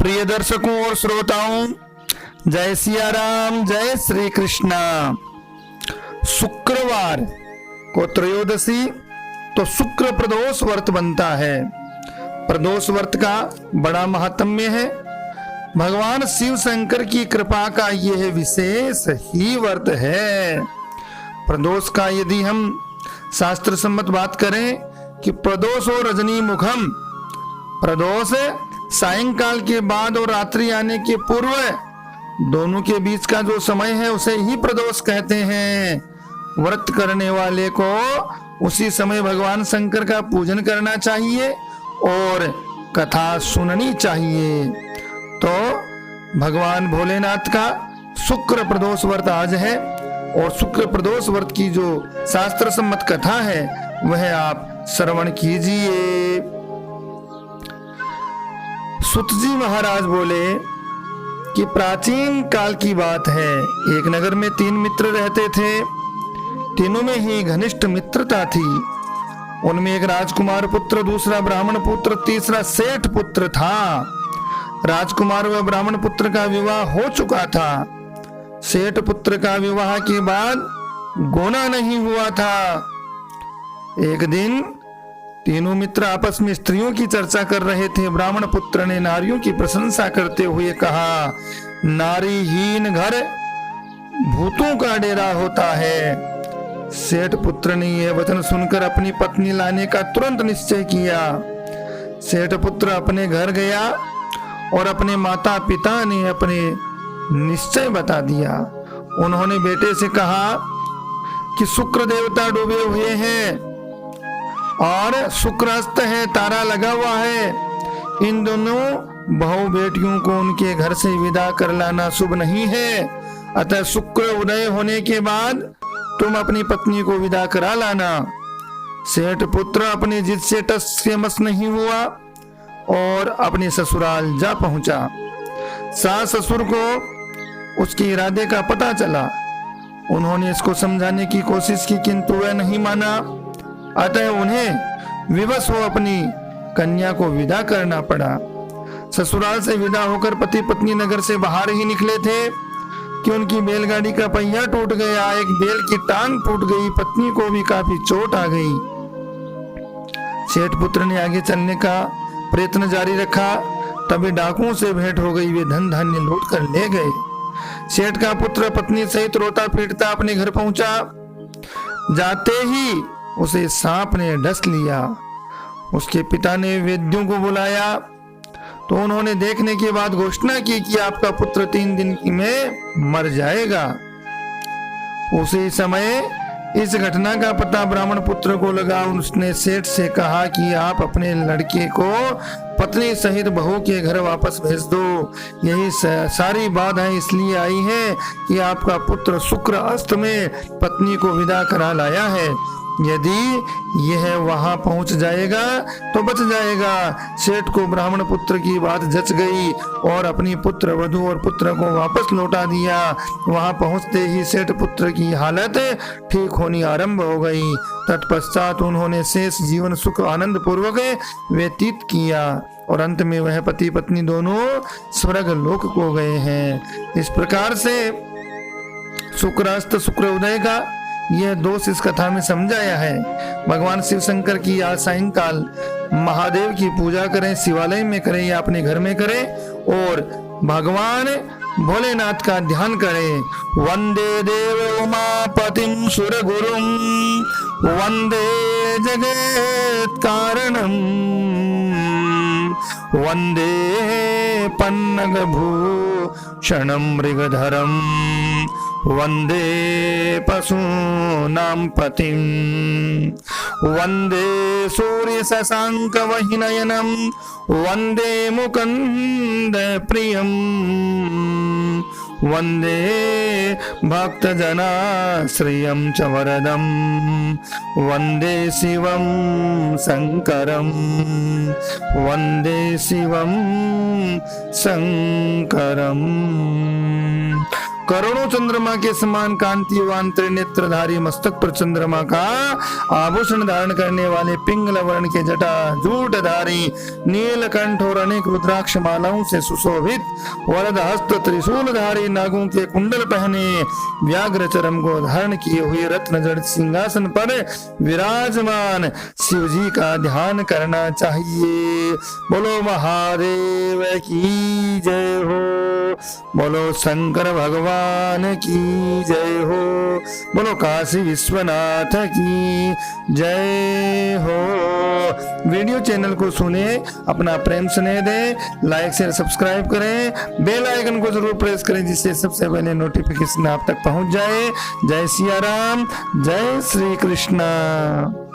प्रिय दर्शकों और श्रोताओं, जय सिया राम, जय श्री कृष्णा। शुक्रवार को त्रयोदशी तो शुक्र प्रदोष व्रत बनता है। प्रदोष व्रत का बड़ा महात्म्य है। भगवान शिव शंकर की कृपा का यह विशेष ही व्रत है। प्रदोष का यदि हम शास्त्र सम्मत बात करें कि प्रदोष और रजनी मुखम, प्रदोष सायंकाल के बाद और रात्रि आने के पूर्व दोनों के बीच का जो समय है उसे ही प्रदोष कहते हैं। व्रत करने वाले को उसी समय भगवान शंकर का पूजन करना चाहिए और कथा सुननी चाहिए। तो भगवान भोलेनाथ का शुक्र प्रदोष व्रत आज है और शुक्र प्रदोष व्रत की जो शास्त्र सम्मत कथा है वह आप श्रवण कीजिए। सुत जी महाराज बोले कि प्राचीन काल की बात है, एक नगर में 3 मित्र रहते थे। तीनों में ही घनिष्ठ मित्रता थी। उनमें एक राजकुमार पुत्र, दूसरा ब्राह्मण पुत्र, तीसरा सेठ पुत्र था। राजकुमार व ब्राह्मण पुत्र का विवाह हो चुका था। सेठ पुत्र का विवाह के बाद गोना नहीं हुआ था। एक दिन तीनों मित्र आपस में स्त्रियों की चर्चा कर रहे थे। ब्राह्मण पुत्र ने नारियों की प्रशंसा करते हुए कहा, नारीहीन घर भूतों का डेरा होता है। सेठ पुत्र ने यह वचन सुनकर अपनी पत्नी लाने का तुरंत निश्चय किया। सेठ पुत्र अपने घर गया और अपने माता पिता ने अपने निश्चय बता दिया। उन्होंने बेटे से कहा कि शुक्र देवता डूबे हुए हैं और शुक्र अस्त है, तारा लगा हुआ है। इन दोनों बहू बेटियों को उनके घर से विदा कर लाना शुभ नहीं है। अतः शुक्र उदय होने के बाद तुम अपनी पत्नी को विदा करा लाना। सेठ पुत्र अपनी जिद से टस से मस नहीं हुआ और अपने ससुराल जा पहुंचा। सास ससुर को उसके इरादे का पता चला। उन्होंने इसको समझाने की कोशिश की किंतु वह नहीं माना। अतः उन्हें विवश हो अपनी कन्या को विदा करना पड़ा। ससुराल से विदा होकर पति पत्नी नगर से बाहर ही निकले थे कि उनकी बैलगाड़ी का पहिया टूट गया। एक बैल की टांग टूट गई। पत्नी को भी काफी चोट आ गई। सेठ पुत्र ने आगे चलने का प्रयत्न जारी रखा। तभी डाकुओं से भेंट हो गई। वे धन धान्य लूट कर ले गए। सेठ का पुत्र पत्नी सहित रोता पीटता अपने घर पहुंचा। जाते ही उसे सांप ने डस लिया। उसके पिता ने वैद्यों को बुलाया तो उन्होंने देखने के बाद घोषणा की कि आपका पुत्र 3 दिन में मर जाएगा। उसी समय इस घटना का पता ब्राह्मण पुत्र को लगा। उसने सेठ से कहा कि आप अपने लड़के को पत्नी सहित बहू के घर वापस भेज दो। यही सारी बाधाएं इसलिए आई है कि आपका पुत्र शुक्र अस्त में पत्नी को विदा करा लाया है। यदि यह वहां पहुंच जाएगा तो बच जाएगा। सेठ को ब्राह्मण पुत्र की बात जच गई और अपनी पुत्र वधू और पुत्र को वापस लौटा दिया। वहां पहुंचते ही सेठ पुत्र की हालत ठीक होनी आरंभ हो गई। तत्पश्चात उन्होंने शेष जीवन सुख आनंद पूर्वक व्यतीत किया और अंत में वह पति पत्नी दोनों स्वर्ग लोक को गए हैं। इस प्रकार से शुक्रास्त शुक्र उदय का यह दोष इस कथा में समझाया है। भगवान शिव शंकर की आज सायंकाल महादेव की पूजा करें, शिवालय में करें या अपने घर में करें और भगवान भोलेनाथ का ध्यान करें। वंदे देव उमापतिम सुर गुरुम वंदे जगत कारणम वंदे पन्नग भूषणम मृगधरम वंदे पशूनां पतिं वंदे सूर्य शशांक वहिनयनं वंदे मुकुंद प्रियं वंदे भक्तजनाश्रयं च वरदं वंदे शिवं शंकरं वंदे शिवं शंकरं। करोड़ों चंद्रमा के समान कांतिवान त्रिनेत्रधारी, मस्तक पर चंद्रमा का आभूषण धारण करने वाले, पिंगल वर्ण के जटा जूटधारी, नीलकंठ और अनेक रुद्राक्ष मालाओं से सुशोभित, वरद हस्त त्रिशूलधारी, नागों के कुंडल पहने, व्याघ्र चरम को धारण किए हुए रत्न जड़ित सिंहासन पर विराजमान शिव जी का ध्यान करना चाहिए। बोलो महादेव की जय हो, बोलो शंकर भगवान की जय हो, बोलो काशी विश्वनाथ की जय हो। वीडियो चैनल को सुने, अपना प्रेम स्नेह दें, लाइक शेयर सब्सक्राइब करें, बेल आइकन को जरूर प्रेस करें जिससे सबसे पहले नोटिफिकेशन आप तक पहुंच जाए। जय सिया राम, जय श्री कृष्णा।